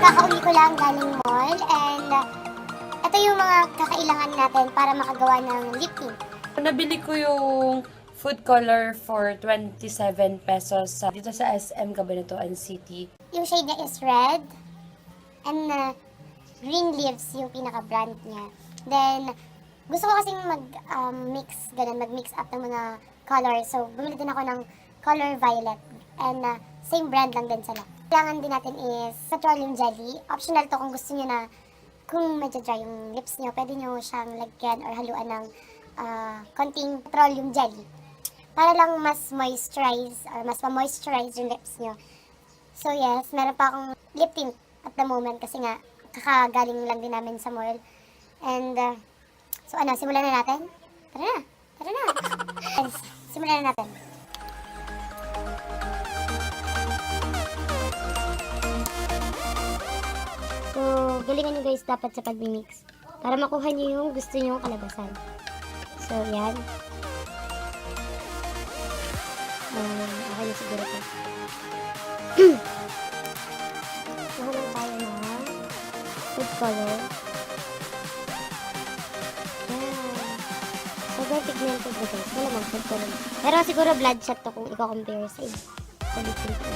Kakauwi ko lang galing mall and ito yung mga kakailangan natin para makagawa ng lip tint. Nabili ko yung food color for 27 pesos dito sa SM Cabanatuan City. Yung shade niya is red and green leaves yung pinaka-brand niya. Then, gusto ko kasing mag-mix up ng mga colors. So, bumili din ako ng color violet and same brand lang din sila. Kailangan din natin is petroleum jelly. Optional to kung gusto niyo na kung medyo dry yung lips niyo, pwede niyo siyang lagyan or haluan ng konting petroleum jelly. Para lang mas moisturize or mas ma-moisturize yung lips niyo. So yes, meron pa akong lip tint at the moment kasi nga kakagaling lang din namin sa mall. And so ano, simulan na natin? Tara na! Tara na! Guys, simulan na natin. So, galingan nyo guys dapat sa pag-mix para makuha nyo yung gusto nyo kalabasan. So, yan. Okay na siguro ito. Nakuha lang tayo ng food color. Yan. Sobrang pigmented ba guys? Wala mang food color. Pero siguro bloodshot to kung i-compare sa lip tint ko.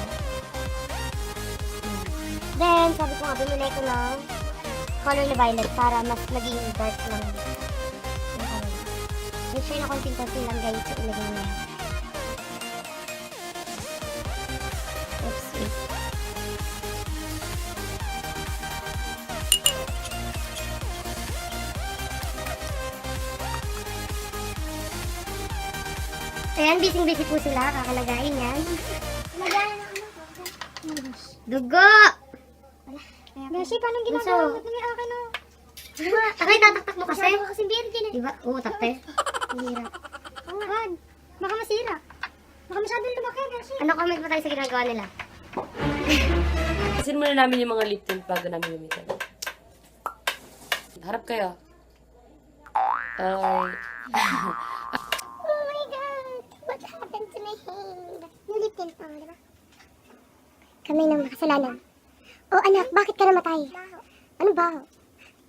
Then, sabi ko nga, bumili ko ng color na violet para mas maging dark lang yung color. Make sure na konting-konting lang guys yung ilagay niya. Oops, wait. Ayan, busy-busy po sila. Kakalagayin yan. Lagayin na dugo! Beshi, paano ginagawa mo yung akin o? Aray, tataktak mo kasi? Masyado ka kasing virgin eh. Diba? Oo, takte. Mahirap. Oo, wag. Baka masira. Baka masyadong lumaki, Beshi. Ano comment ba tayo sa ginagawa nila? Kasin muna namin yung mga lip tint bago namin gamitin. Harap kayo. Oh my God! What happened to my hand? Yung lip tint mo, diba? Kami nang makasalanan. Oh anak, bakit ka namatay? Ano ba?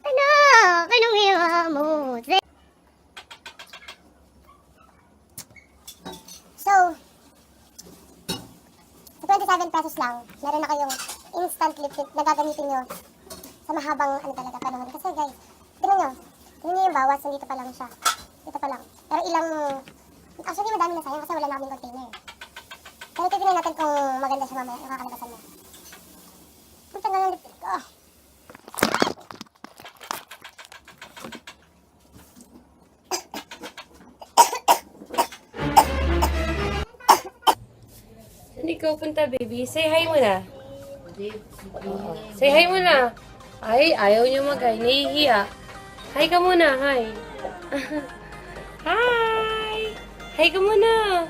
Anak, anong hiwa mo? So, sa 27 pesos lang, meron na kayong instant lip tint na gagamitin nyo sa mahabang panahon. Kasi guys, tignan nyo yung bawas, dito pa lang siya. Dito pa lang. Pero actually madami na sayang kasi wala na kaming container. Pero titignan natin kung maganda siya mamaya, yung kakalabasan mo. Punta nga yung lip tint ko. Hindi ka punta, baby. Say hi muna. Say hi muna. Ay, ayaw niyo mag-hi. Nahihiya. Hi ka muna, hi. Hi! Hi ka muna.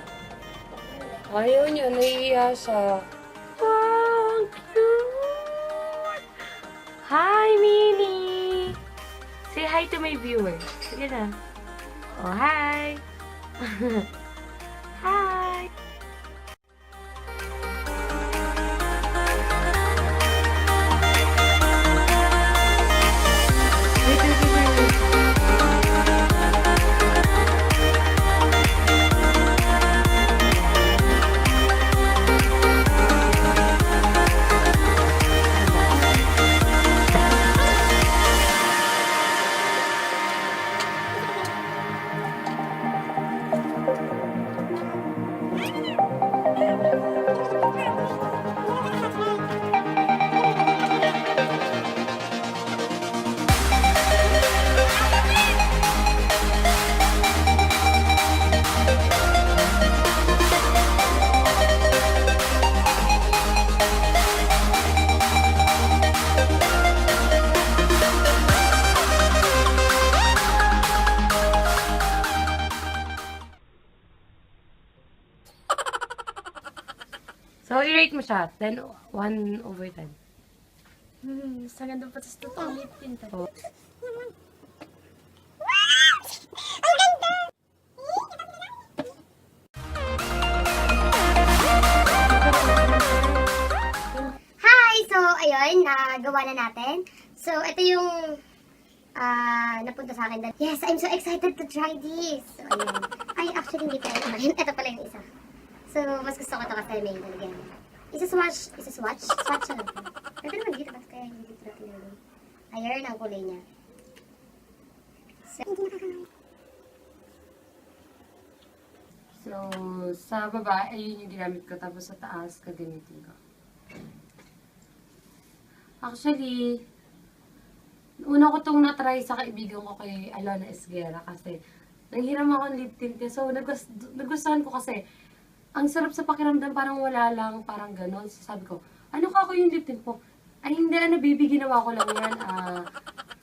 Ayaw niya, nahihiya siya. Wow, cute! Hi, Minnie! Say hi to my viewers. Sige na. Oh, hi! Hi! So, i-rate mo siya. 10, 1 over 10. Mas maganda pa sa totoong lip tint. Oh. Ang ganda! Hi! So, ayun. ayun, gawa na natin. So, ito yung napunta sa akin. Yes, I'm so excited to try this. So, ayan. Ay, actually, hindi pala ito. Ito pala yung isa. So, mas gusto ko ito kasi may talagang. Isa-swatch? Swatch na lang. Pwede naman dito. Ba't kaya hindi dito natin nilagay? Ayan ang kulay niya. So, hindi nakakamay. So, sa baba, ayun yung ginamit ko. Tapos sa taas, gagamitin ko. Actually, una ko itong na-try sa kaibigan ko kay Alona Esguera kasi nanghiram ako ng lip tint niya. So, nagustuhan ko kasi ang sarap sa pakiramdam, parang wala lang, parang ganon. So, sabi ko, ano ka ako yung lip tint mo? Ay, hindi, baby, ginawa ko lang yan.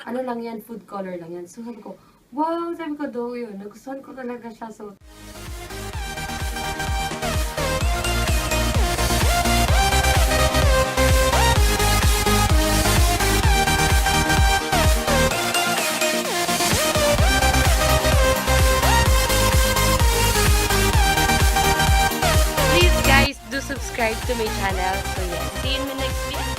Ano lang yan, food color lang yan. So, sabi ko, wow, sabi ko, do, yun. Nagustuhan ko talaga siya. So, please guys, do subscribe to my channel. So yeah, see you in the next video.